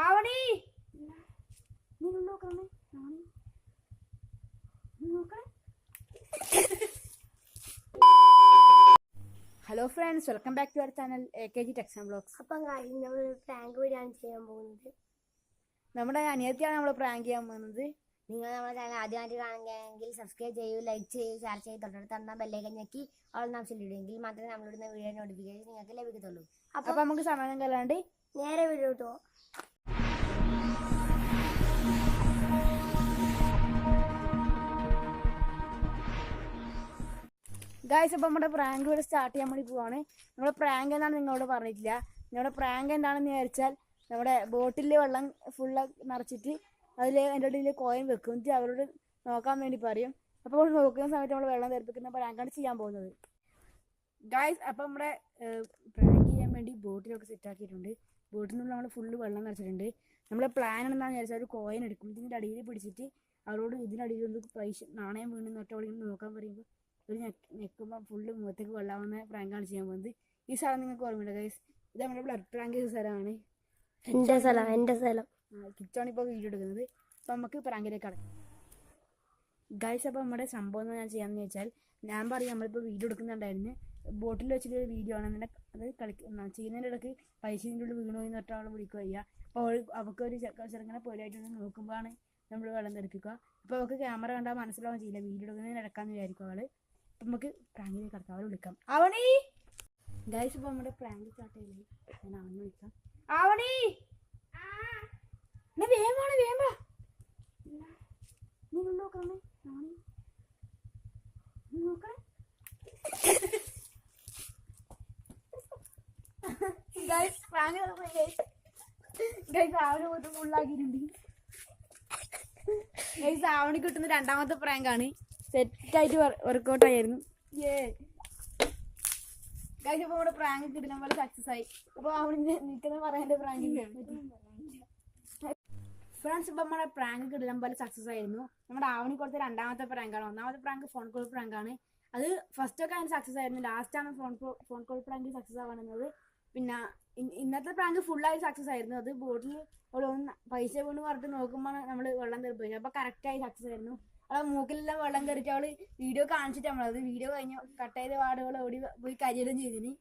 Avani hello friends, welcome back to our channel AKG techs and vlogs. അപ്പം നമ്മൾ prank video ആണ് ചെയ്യാൻ പോകുന്നത്. നമ്മുടെ അനിയത്തിയാണ് നമ്മൾ പ്രാങ്ക് ചെയ്യാൻ പോകുന്നത്. നിങ്ങൾ നമ്മുടെ ചാനൽ ആദ്യമായിട്ട് കാണുകയാണെങ്കിൽ സബ്സ്ക്രൈബ് ചെയ്യൂ, ലൈക്ക് ചെയ്യൂ, ഷെയർ ചെയ്യൂ, തൊട്ടടുത്ത് തന്ന ബെല്ലൈക്കൻ ഞെക്കി ഓൾ ഓപ്ഷൻ ഇടുമെങ്കിൽ മാത്രമേ നമ്മളിടുന്ന വീഡിയോ നോട്ടിഫിക്കേഷൻ നിങ്ങൾക്ക് ലഭിക്കത്തുള്ളൂ. അപ്പൊ നമുക്ക് സമയം കല്ലാണ്ട് നേരെ വീഡിയോ കിട്ടുമോ? ഗായ്സ്, അപ്പം നമ്മുടെ പ്രാങ്ക് വീഡിയോ സ്റ്റാർട്ട് ചെയ്യാൻ വേണ്ടി പോവാണ്. നമ്മുടെ പ്രാങ്ക് എന്താണെന്ന് നിങ്ങളോട് പറഞ്ഞിട്ടില്ല. നമ്മുടെ പ്രാങ്ക് എന്താണെന്ന് വിചാരിച്ചാൽ നമ്മുടെ ബോട്ടിൽ വെള്ളം ഫുള്ള് നിറച്ചിട്ട് അതിൽ എൻ്റെ ഉള്ളിൽ കോയിൻ വെക്കും, എന്നിട്ട് അവരോട് നോക്കാൻ വേണ്ടി പറയും. അപ്പോൾ നോക്കുന്ന സമയത്ത് നമ്മൾ വെള്ളം തെറിപ്പിക്കുന്ന പ്രാങ്കാണ് ചെയ്യാൻ പോകുന്നത്. ഗായ്സ്, അപ്പം നമ്മുടെ പ്രാങ്ക് ചെയ്യാൻ വേണ്ടി ബോട്ടിലൊക്കെ സെറ്റാക്കിയിട്ടുണ്ട്. ബോട്ടിനുള്ളിൽ നമ്മൾ ഫുള്ള് വെള്ളം നിറച്ചിട്ടുണ്ട്. നമ്മുടെ പ്ലാൻ എന്താണെന്ന് വിചാരിച്ചാൽ ഒരു കോയിൻ എടുക്കും, ഇതിൻ്റെ അടിയിൽ പിടിച്ചിട്ട് അവരോട് ഇതിനടിയിൽ ഒന്ന് പൈസ നാണയം വീണെന്ന് ഒറ്റ വിളിക്കുന്ന നോക്കാൻ പറയുമ്പോൾ ഒരു ഞെക്കുമ്പോൾ ഫുള്ള് മുഖത്തേക്ക് വെള്ളാവുന്ന പ്രാങ്കാണ് ചെയ്യാൻ പോകുന്നത്. ഈ സ്ഥലം നിങ്ങൾക്ക് ഓർമ്മയുണ്ട് ഗൈസ്? ഇത് നമ്മുടെ ബ്ലഡ് പ്രാങ്ക് ചെയ്ത സ്ഥലമാണ്. എൻ്റെ സ്ഥലം കിച്ചാണ് ഇപ്പോൾ വീഡിയോ എടുക്കുന്നത്. അപ്പോൾ നമുക്ക് പ്രാങ്കിലേക്ക് കടക്കാം ഗൈസ്. അപ്പോൾ നമ്മുടെ സംഭവം എന്ന് ഞാൻ ചെയ്യാമെന്ന് വെച്ചാൽ, ഞാൻ പറയും നമ്മളിപ്പോൾ വീഡിയോ എടുക്കുന്നുണ്ടായിരുന്നു, ബോട്ടിൽ വെച്ചിട്ട് ഒരു വീഡിയോ ആണ്. അത് ചെയ്യുന്നതിൻ്റെ ഇടയ്ക്ക് പൈസൻ്റെ ഉള്ളിൽ വീണോ എന്ന് ഒറ്റ ആളെ വിളിക്കുക ചെയ്യുക. അപ്പോൾ അവൾക്കൊരു ചെറുങ്ങനെ പേടിയായിട്ട് നോക്കുമ്പോഴാണ് നമ്മൾ വെള്ളം തെറിപ്പിക്കുക. അപ്പോൾ അവൾക്ക് ക്യാമറ കണ്ടാൽ മനസ്സിലാവാൻ ചെയ്യില്ല, വീഡിയോ എടുക്കുന്നതിന് ഇടക്കാന്ന് വിചാരിക്കും അവൾ. അപ്പം നമുക്ക് പ്രാങ്കിലേക്ക് കടക്കാം, അവൾ വിളിക്കാം. ആവണി ഗൈസ്, ഇപ്പോൾ നമ്മുടെ പ്രാങ്ക് സ്റ്റാർട്ട് ചെയ്യില്ലേ, ഞാൻ അവനെ വിളിക്കാം. ആവണി വേമാണ് വേമ്പ നീ നോക്കണേ, നോക്കണേ ഗൈസ്. പ്രാങ്ക് ഗൈസ് ആവണി പോയിട്ട് ഫുള്ളാക്കിയിട്ടുണ്ട്. ഗൈസ്, ആവണി കിട്ടുന്ന രണ്ടാമത്തെ പ്രാങ്കാണ്. സെറ്റായിട്ട് വർക്കൗട്ട് ആയിരുന്നു. ഗൈസ്, അപ്പോൾ നമ്മുടെ പ്രാങ്ക് കിട്ടുന്ന പോലെ സക്സസ് ആയി. അപ്പോൾ അവിടെ നിൽക്കുന്ന പറയാൻ്റെ പ്രാങ്ക് ഫ്രണ്ട്സ്, ഇപ്പം നമ്മുടെ പ്രാങ്ക് കിട്ടുന്ന പോലെ സക്സസ് ആയിരുന്നു. നമ്മുടെ ആവണി കൊടുത്ത രണ്ടാമത്തെ പ്രാങ്കാണ്. ഒന്നാമത്തെ പ്രാങ്ക് ഫോൺ കോൾ പ്രാങ്കാണ്. അത് ഫസ്റ്റൊക്കെ അതിന് സക്സസ് ആയിരുന്നു, ലാസ്റ്റാണ് ഫോൺ കോൾ പ്രാങ്ക് സക്സസ് ആവാനുള്ളത്. പിന്നെ ഇന്നത്തെ പ്രാങ്ക് ഫുള്ളായി സക്സസ് ആയിരുന്നു. അത് ബോട്ടിൽ ഒന്ന് പൈസ കൊണ്ട് പറഞ്ഞിട്ട് നോക്കുമ്പോൾ നമ്മൾ വെള്ളം തെറിപ്പിച്ചു. അപ്പോൾ കറക്റ്റായി സക്സസ് ആയിരുന്നു. അവളെ മൂക്കിലെല്ലാം വെള്ളം കയറിയിട്ട് അവൾ വീഡിയോ കാണിച്ചിട്ട് നമ്മളത് വീഡിയോ കഴിഞ്ഞ് കട്ട് ചെയ്ത പാടുകൾ ഓടി പോയി കരിയിലും ചെയ്തിന്.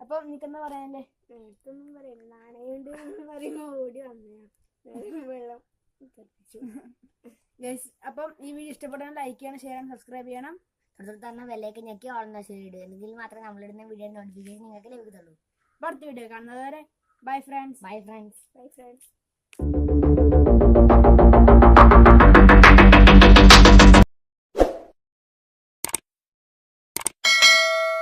അപ്പം നിനക്കെന്താ പറയാനല്ലേ? നേരത്തൊന്നും പറയില്ല, നാണയുണ്ട് എന്ന് പറയുമ്പോൾ ഓടി വന്നയാ വെള്ളം തെറിപ്പിച്ചു. ഗൈസ്, അപ്പം ഈ വീഡിയോ ഇഷ്ടപ്പെട്ടാൽ ലൈക്ക് ചെയ്യണം, ഷെയർ ചെയ്യണം, സബ്സ്ക്രൈബ് ചെയ്യണം. തൊട്ടടുത്ത് തന്നെ ബെല്ലൈക്കൻ ഞെക്കി ഓൾ ഓപ്ഷൻ ഇടുക, എങ്കിൽ മാത്രമേ നമ്മളിടുന്ന വീഡിയോ നോട്ടിഫിക്കേഷൻ നിങ്ങൾക്ക് ലഭിക്കത്തുള്ളൂ. അടുത്ത വീഡിയോ കാണുന്നത് വരെ ബൈ ഫ്രണ്ട്സ്. Bye friends.